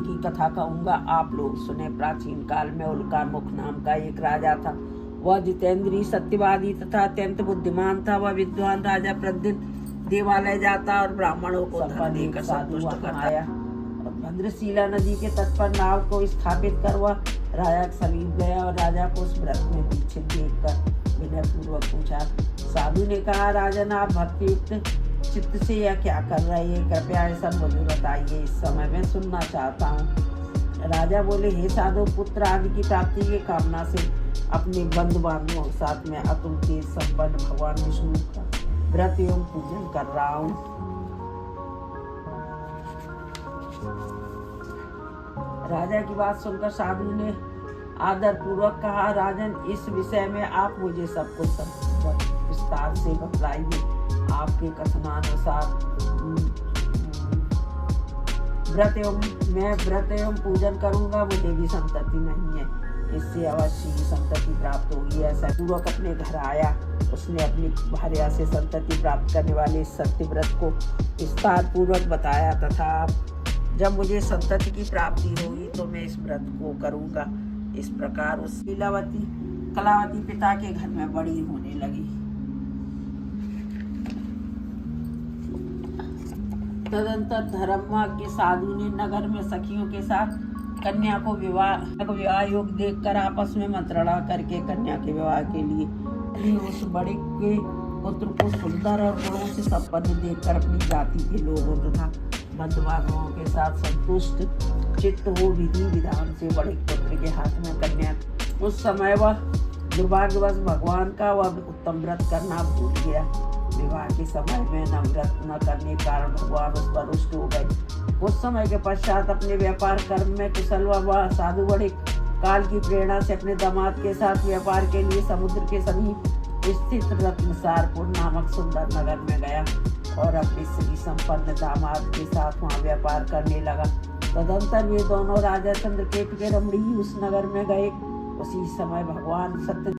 की कथा कहूंगा, आप लोग सुने। प्राचीन काल में उल्कामुख नाम का एक राजा था। वह जितेंद्रीय, सत्यवादी तथा अत्यंत बुद्धिमान था। वह विद्वान राजा प्रतिदिन देवालय जाता और ब्राह्मणों को धन देकर संतुष्ट करता और भद्रशिला नदी के तट पर नाव को स्थापित कर वह राजा के समीप गया और राजा को उस व्रत में दीक्षित देखकर विनय पूर्वक पूछा। साधु ने कहा, राजन, आप भक्तियुक्त चित्त से यह क्या कर रहे हैं? कृपया ऐसा मुझे बताइए, इस समय मैं सुनना चाहता हूँ। राजा बोले, हे साधु, पुत्र आदि की प्राप्ति की कामना से अपने बंधु बांधवों के साथ में अतुल तेज संपन्न भगवान विष्णु का व्रत एवं पूजन कर रहा हूँ। राजा की बात सुनकर साधु ने आदर पूर्वक कहा, राजन, इस विषय में आप मुझे सब कुछ विस्तार से बतलाइए। आपके कथनानुसार मैं व्रत एवं पूजन करूंगा, मुझे भी संतति नहीं है, इससे अवश्य ही संतति प्राप्त होगी। ऐसा पूर्वक अपने घर आया। उसने अपनी भार्या से संतति प्राप्त करने वाले सत्य व्रत को विस्तार पूर्वक बताया तथा जब मुझे संतति की प्राप्ति होगी तो मैं इस व्रत को करूंगा। इस प्रकार उस कलावती पिता के घर में बड़ी होने लगी। तदंतर धर्मज्ञ साधु ने नगर में सखियों के साथ कन्या को विवाह योग देखकर आपस में मंत्रणा करके कन्या के विवाह के लिए उस बड़े के पुत्र को सुंदर और गुणों से संपन्न देखकर अपनी जाति के लोगों तथा बंधु बांधवों के साथ संतुष्ट चित्त हो विधि विधान से बड़े पुत्र के हाथ में कन्या। उस समय वह दुर्भाग्यवश भगवान का वह उत्तम व्रत करना भूल गया। विवाह के समय में न व्रत न करने के कारण भगवान उस पर रुष्ट हो गए। उस समय के पश्चात अपने व्यापार कर्म में कुशल वह साधु बड़े काल की प्रेरणा से अपने दामाद के साथ व्यापार के लिए समुद्र के समीप स्थित रत्नसारपुर नामक सुंदर नगर में गया और अपने श्री संपन्न दामाद के साथ वहाँ व्यापार करने लगा। तदंतर वे दोनों राजा चंद्रकेतु के रमणीय उस नगर में गए। उसी समय भगवान सत्य